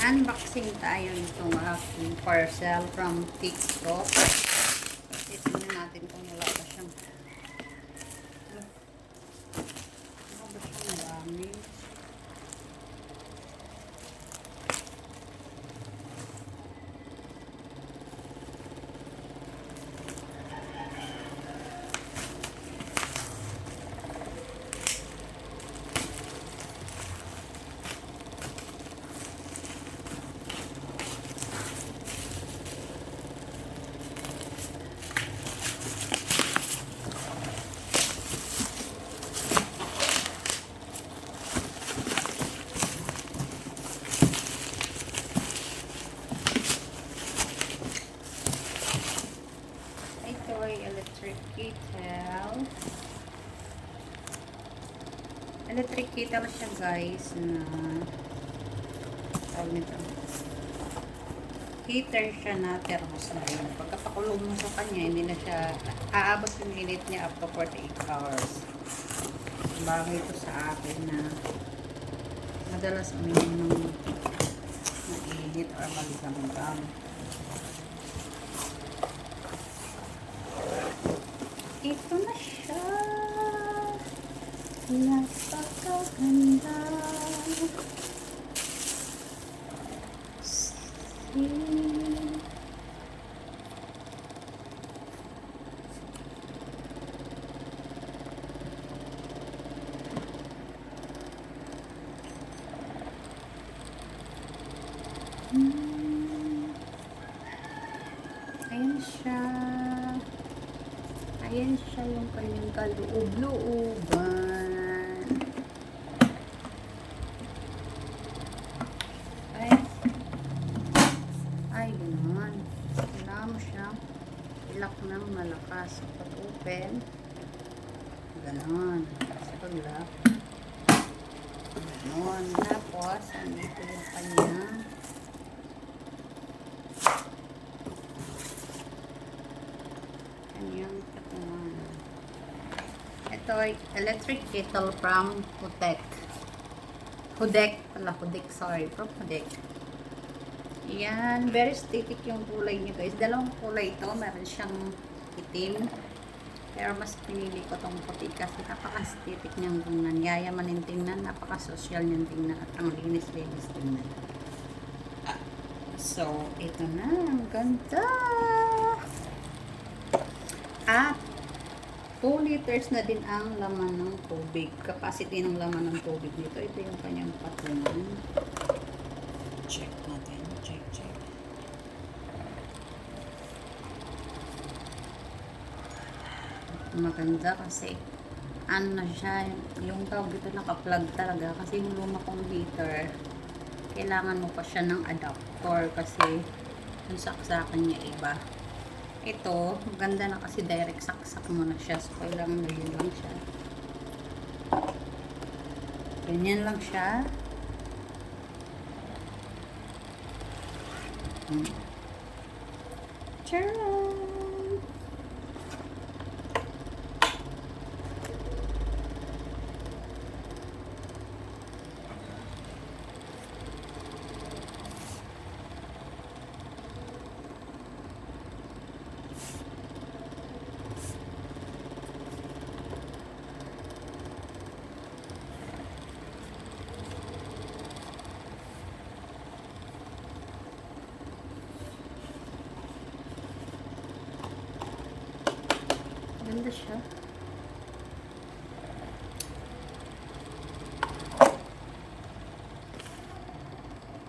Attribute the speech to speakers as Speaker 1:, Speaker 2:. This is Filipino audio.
Speaker 1: Unboxing tayo nitong aking parcel from TikTok. Kasi tingnan natin kung wala pa siyang dami. Ito ay electric kettle. Electric kettle siya, guys, na tawag nito. Heater siya na thermostat. Pagkapakulong mo sa kanya, hindi na siya aabot yung init niya up to 48 hours. Bagay ito sa akin na madalas uminom ng mainit or maligam-gam. Ito na siya. Napakaganda. Ayan siya. Ayan siya yung kanyang kaloob-looban. Ay, ganoon. Kailangan mo siyang ilak ng malakas. Pag-open, ganoon. Sa pag-lock, ganoon. Tapos, andito yung kanyang patungan. Ito ay electric kettle from Hudek. Sorry, from Hudek. Yan, very aesthetic yung kulay niya, guys. Dalawang kulay ito. Meron siyang itim. Pero mas pinili ko tong puti kasi napaka-aesthetic niyang tingnan. Yayamanin tingnan. Napaka-social niyang tingnan. At ang linis-linis tingnan. So, ito na. Ang ganda! At 2 liters na din ang laman ng tubig. Capacity ng laman ng tubig nito. Ito yung kanyang patungan. Check natin. Check. Maganda kasi ano na siya, yung tawag dito naka-plug talaga kasi yung luma kong heater kailangan mo pa siya ng adapter kasi yung saksakan niya iba. Ito, maganda na kasi direct saksak mo na siya, so kailangan na yun lang siya. Ganyan lang siya. Charon! Ganda siya.